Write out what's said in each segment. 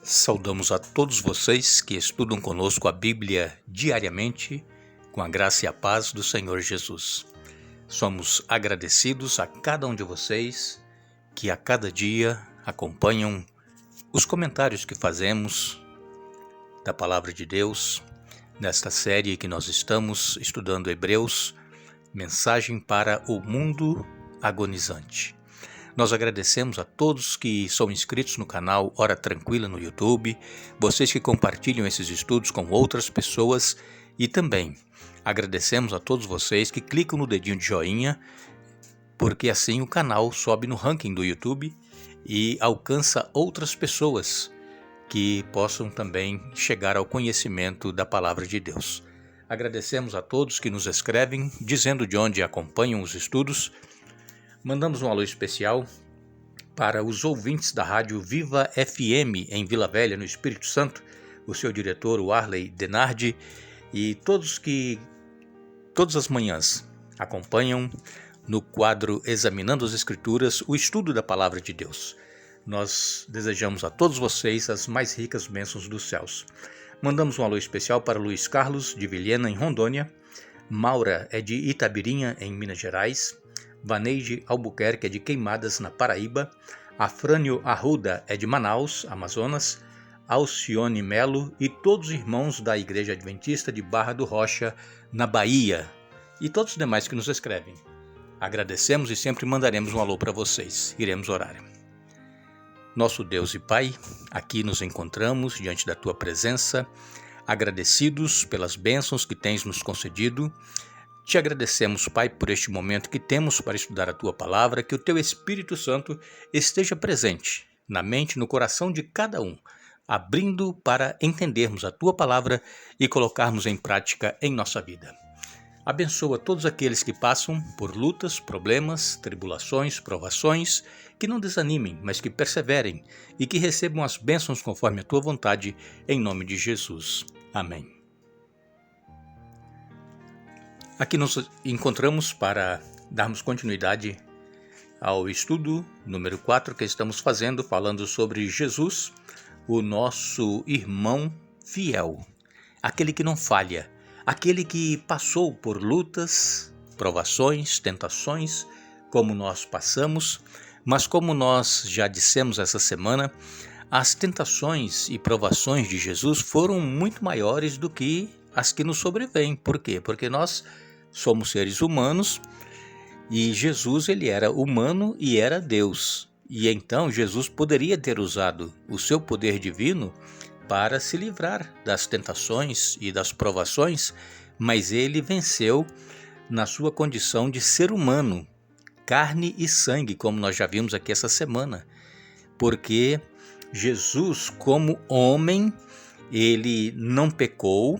Saudamos a todos vocês que estudam conosco a Bíblia diariamente, com a graça e a paz do Senhor Jesus. Somos agradecidos a cada um de vocês que a cada dia acompanham os comentários que fazemos da Palavra de Deus, nesta série que nós estamos estudando Hebreus, Mensagem para o Mundo Agonizante. Nós agradecemos a todos que são inscritos no canal Hora Tranquila no YouTube, vocês que compartilham esses estudos com outras pessoas e também agradecemos a todos vocês que clicam no dedinho de joinha, porque assim o canal sobe no ranking do YouTube e alcança outras pessoas que possam também chegar ao conhecimento da Palavra de Deus. Agradecemos a todos que nos escrevem, dizendo de onde acompanham os estudos. Mandamos um alô especial para os ouvintes da rádio Viva FM em Vila Velha, no Espírito Santo, o seu diretor, o Arley Denardi, e todos que todas as manhãs acompanham no quadro Examinando as Escrituras o estudo da Palavra de Deus. Nós desejamos a todos vocês as mais ricas bênçãos dos céus. Mandamos um alô especial para Luiz Carlos, de Vilhena, em Rondônia, Maura é de Itabirinha, em Minas Gerais, Vaneide Albuquerque é de Queimadas, na Paraíba, Afrânio Arruda é de Manaus, Amazonas, Alcione Melo e todos os irmãos da Igreja Adventista de Barra do Rocha, na Bahia, e todos os demais que nos escrevem. Agradecemos e sempre mandaremos um alô para vocês. Iremos orar. Nosso Deus e Pai, aqui nos encontramos diante da Tua presença, agradecidos pelas bênçãos que tens nos concedido. Te agradecemos, Pai, por este momento que temos para estudar a Tua Palavra, que o Teu Espírito Santo esteja presente na mente e no coração de cada um, abrindo para entendermos a Tua Palavra e colocarmos em prática em nossa vida. Abençoa todos aqueles que passam por lutas, problemas, tribulações, provações, que não desanimem, mas que perseverem e que recebam as bênçãos conforme a Tua vontade, em nome de Jesus. Amém. Aqui nos encontramos para darmos continuidade ao estudo número 4 que estamos fazendo, falando sobre Jesus, o nosso irmão fiel, aquele que não falha, aquele que passou por lutas, provações, tentações, como nós passamos, mas como nós já dissemos essa semana, as tentações e provações de Jesus foram muito maiores do que as que nos sobrevêm. Por quê? Porque nós somos seres humanos e Jesus ele era humano e era Deus. E então Jesus poderia ter usado o seu poder divino para se livrar das tentações e das provações, mas ele venceu na sua condição de ser humano, carne e sangue, como nós já vimos aqui essa semana. Porque Jesus, como homem, ele não pecou,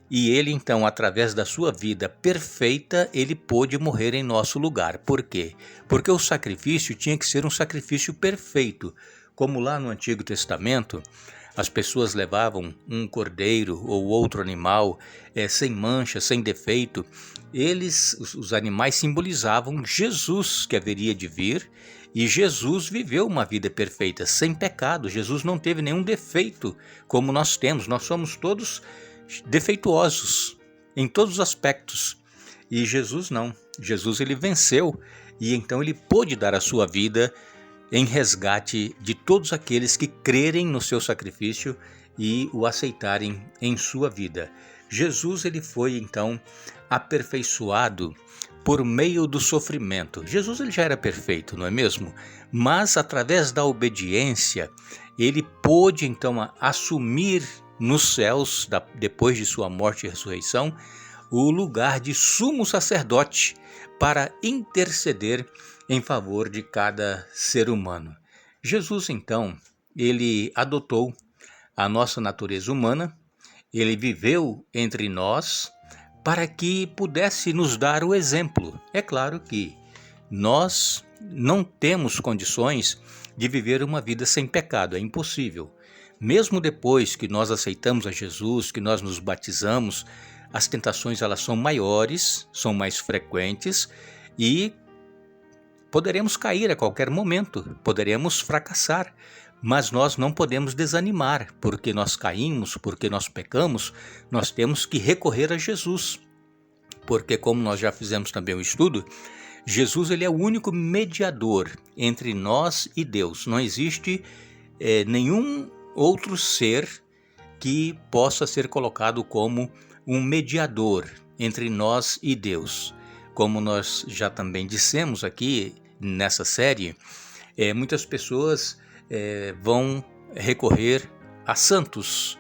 e ele, então, através da sua vida perfeita, ele pôde morrer em nosso lugar. Por quê? Porque o sacrifício tinha que ser um sacrifício perfeito. Como lá no Antigo Testamento, as pessoas levavam um cordeiro ou outro animal sem mancha, sem defeito. Os animais simbolizavam Jesus que haveria de vir, e Jesus viveu uma vida perfeita, sem pecado. Jesus não teve nenhum defeito como nós temos. Nós somos todos defeituosos em todos os aspectos, e Jesus não. Jesus ele venceu, e então ele pôde dar a sua vida em resgate de todos aqueles que crerem no seu sacrifício e o aceitarem em sua vida. Jesus ele foi então aperfeiçoado por meio do sofrimento. Jesus ele já era perfeito, não é mesmo? Mas através da obediência ele pôde então assumir nos céus, depois de sua morte e ressurreição, o lugar de sumo sacerdote para interceder em favor de cada ser humano. Jesus, então, ele adotou a nossa natureza humana, ele viveu entre nós para que pudesse nos dar o exemplo. É claro que nós não temos condições de viver uma vida sem pecado, é impossível. Mesmo depois que nós aceitamos a Jesus, que nós nos batizamos, as tentações elas são maiores, são mais frequentes e poderemos cair a qualquer momento, poderemos fracassar. Mas nós não podemos desanimar, porque nós caímos, porque nós pecamos, nós temos que recorrer a Jesus. Porque, como nós já fizemos também o estudo, Jesus ele é o único mediador entre nós e Deus. Não existe nenhum outro ser que possa ser colocado como um mediador entre nós e Deus. Como nós já também dissemos aqui nessa série, muitas pessoas vão recorrer a santos,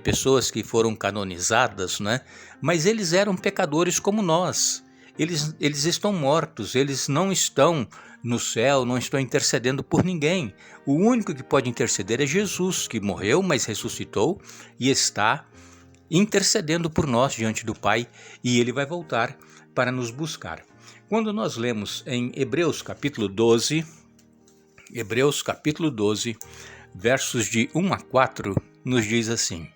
pessoas que foram canonizadas, né? Mas eles eram pecadores como nós. Eles estão mortos, eles não estão no céu, não estão intercedendo por ninguém. O único que pode interceder é Jesus, que morreu, mas ressuscitou e está intercedendo por nós diante do Pai, e ele vai voltar para nos buscar. Quando nós lemos em Hebreus capítulo 12, versos de 1 a 4, nos diz assim: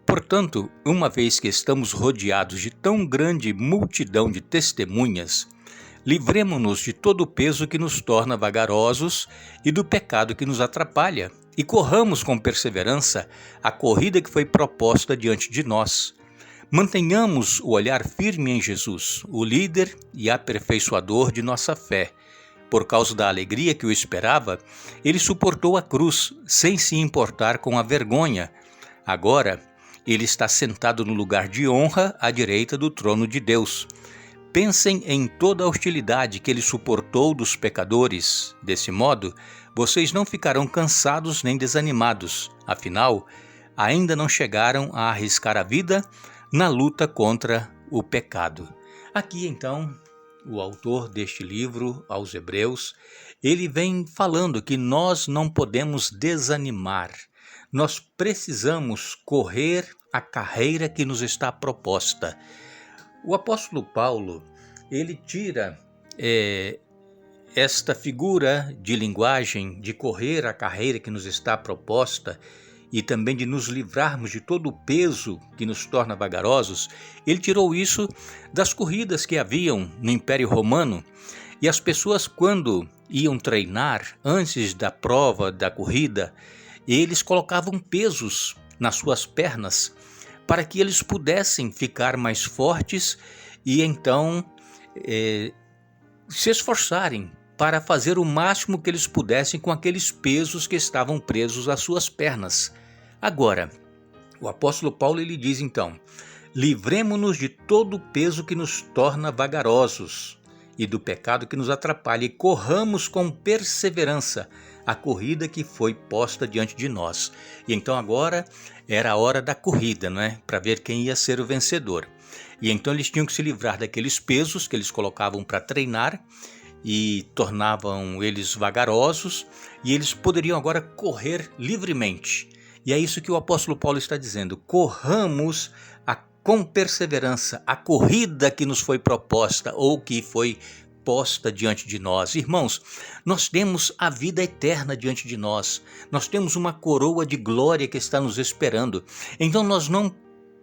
Portanto, uma vez que estamos rodeados de tão grande multidão de testemunhas, livremo-nos de todo o peso que nos torna vagarosos e do pecado que nos atrapalha, e corramos com perseverança a corrida que foi proposta diante de nós. Mantenhamos o olhar firme em Jesus, o líder e aperfeiçoador de nossa fé. Por causa da alegria que o esperava, ele suportou a cruz, sem se importar com a vergonha. Agora, ele está sentado no lugar de honra à direita do trono de Deus. Pensem em toda a hostilidade que ele suportou dos pecadores. Desse modo, vocês não ficarão cansados nem desanimados. Afinal, ainda não chegaram a arriscar a vida na luta contra o pecado. Aqui, então, o autor deste livro, aos Hebreus, ele vem falando que nós não podemos desanimar. Nós precisamos correr a carreira que nos está proposta. O apóstolo Paulo, ele tira esta figura de linguagem de correr a carreira que nos está proposta e também de nos livrarmos de todo o peso que nos torna vagarosos. Ele tirou isso das corridas que haviam no Império Romano, e as pessoas, quando iam treinar antes da prova, da corrida, eles colocavam pesos nas suas pernas para que eles pudessem ficar mais fortes e então se esforçarem para fazer o máximo que eles pudessem com aqueles pesos que estavam presos às suas pernas. Agora, o apóstolo Paulo ele diz então: livremo-nos de todo o peso que nos torna vagarosos e do pecado que nos atrapalha, e corramos com perseverança a corrida que foi posta diante de nós. E então agora era a hora da corrida, não é? Para ver quem ia ser o vencedor. E então eles tinham que se livrar daqueles pesos que eles colocavam para treinar e tornavam eles vagarosos, e eles poderiam agora correr livremente. E é isso que o apóstolo Paulo está dizendo: corramos com perseverança a corrida que nos foi proposta ou que foi posta diante de nós. Irmãos, nós temos a vida eterna diante de nós. Nós temos uma coroa de glória que está nos esperando. Então nós não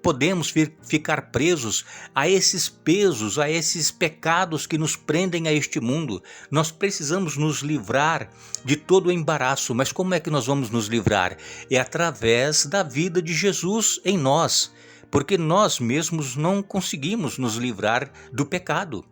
podemos ficar presos a esses pesos, a esses pecados que nos prendem a este mundo. Nós precisamos nos livrar de todo o embaraço. Mas como é que nós vamos nos livrar? É através da vida de Jesus em nós, porque nós mesmos não conseguimos nos livrar do pecado.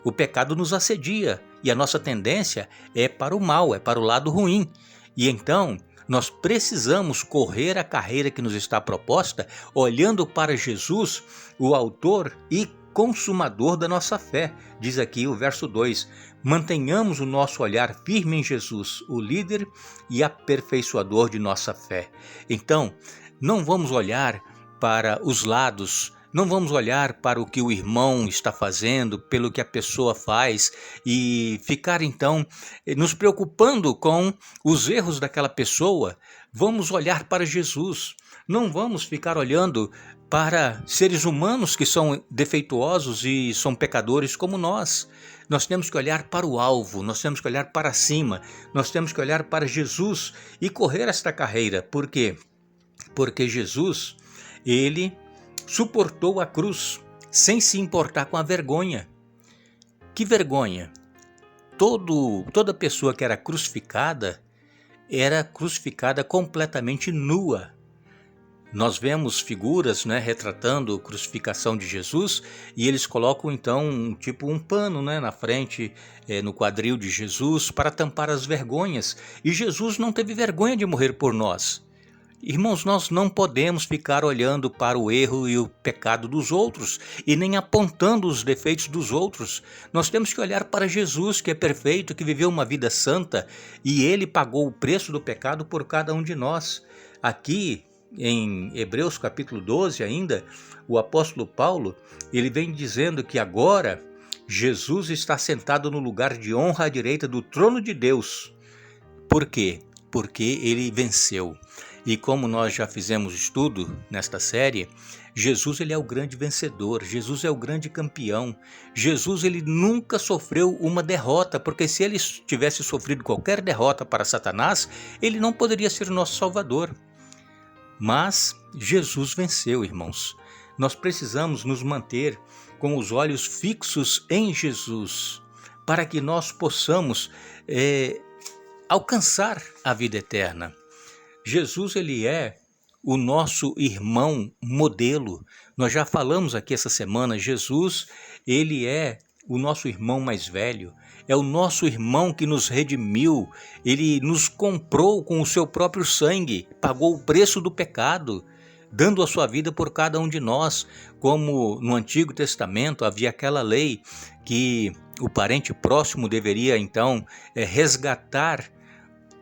O pecado nos assedia e a nossa tendência é para o mal, é para o lado ruim. E então nós precisamos correr a carreira que nos está proposta, olhando para Jesus, o autor e consumador da nossa fé. Diz aqui o verso 2: mantenhamos o nosso olhar firme em Jesus, o líder e aperfeiçoador de nossa fé. Então, não vamos olhar para os lados, não vamos olhar para o que o irmão está fazendo, pelo que a pessoa faz e ficar então nos preocupando com os erros daquela pessoa. Vamos olhar para Jesus. Não vamos ficar olhando para seres humanos que são defeituosos e são pecadores como nós. Nós temos que olhar para o alvo, nós temos que olhar para cima, nós temos que olhar para Jesus e correr esta carreira. Por quê? Porque Jesus, ele suportou a cruz sem se importar com a vergonha. Que vergonha! Toda pessoa que era crucificada, era crucificada completamente nua. Nós vemos figuras, retratando a crucificação de Jesus, e eles colocam então um pano, na frente, no quadril de Jesus, para tampar as vergonhas. E Jesus não teve vergonha de morrer por nós. Irmãos, nós não podemos ficar olhando para o erro e o pecado dos outros e nem apontando os defeitos dos outros. Nós temos que olhar para Jesus, que é perfeito, que viveu uma vida santa, e ele pagou o preço do pecado por cada um de nós. Aqui em Hebreus capítulo 12 ainda, o apóstolo Paulo, ele vem dizendo que agora Jesus está sentado no lugar de honra à direita do trono de Deus. Por quê? Porque ele venceu. E como nós já fizemos estudo nesta série, Jesus ele é o grande vencedor, Jesus é o grande campeão. Jesus ele nunca sofreu uma derrota, porque se ele tivesse sofrido qualquer derrota para Satanás, ele não poderia ser nosso Salvador. Mas Jesus venceu, irmãos. Nós precisamos nos manter com os olhos fixos em Jesus, para que nós possamos alcançar a vida eterna. Jesus ele é o nosso irmão modelo. Nós já falamos aqui essa semana, Jesus ele é o nosso irmão mais velho, é o nosso irmão que nos redimiu, ele nos comprou com o seu próprio sangue, pagou o preço do pecado, dando a sua vida por cada um de nós. Como no Antigo Testamento havia aquela lei que o parente próximo deveria então resgatar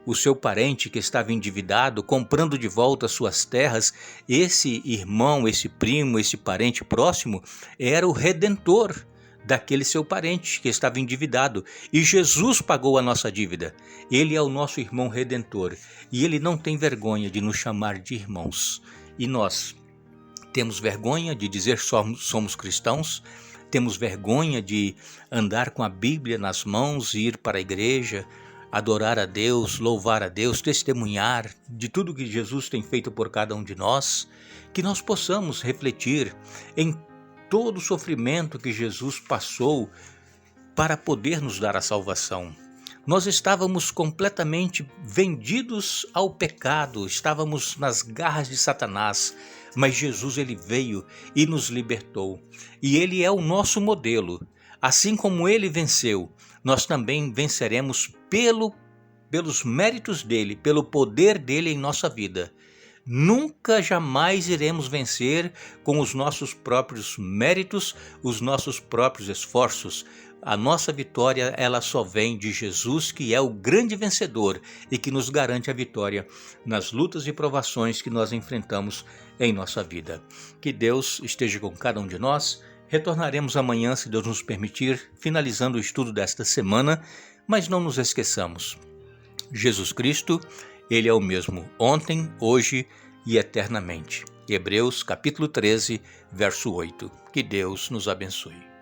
o seu parente que estava endividado, comprando de volta suas terras. Esse irmão, esse primo, esse parente próximo era o redentor daquele seu parente que estava endividado. E Jesus pagou a nossa dívida. Ele é o nosso irmão redentor e ele não tem vergonha de nos chamar de irmãos. E nós temos vergonha de dizer somos cristãos? Temos vergonha de andar com a Bíblia nas mãos e ir para a igreja, adorar a Deus, louvar a Deus, testemunhar de tudo que Jesus tem feito por cada um de nós? Que nós possamos refletir em todo o sofrimento que Jesus passou para poder nos dar a salvação. Nós estávamos completamente vendidos ao pecado, estávamos nas garras de Satanás, mas Jesus ele veio e nos libertou. E ele é o nosso modelo. Assim como ele venceu, nós também venceremos pelos méritos dele, pelo poder dele em nossa vida. Nunca, jamais iremos vencer com os nossos próprios méritos, os nossos próprios esforços. A nossa vitória, ela só vem de Jesus, que é o grande vencedor e que nos garante a vitória nas lutas e provações que nós enfrentamos em nossa vida. Que Deus esteja com cada um de nós. Retornaremos amanhã, se Deus nos permitir, finalizando o estudo desta semana, mas não nos esqueçamos. Jesus Cristo, ele é o mesmo ontem, hoje e eternamente. Hebreus capítulo 13, verso 8. Que Deus nos abençoe.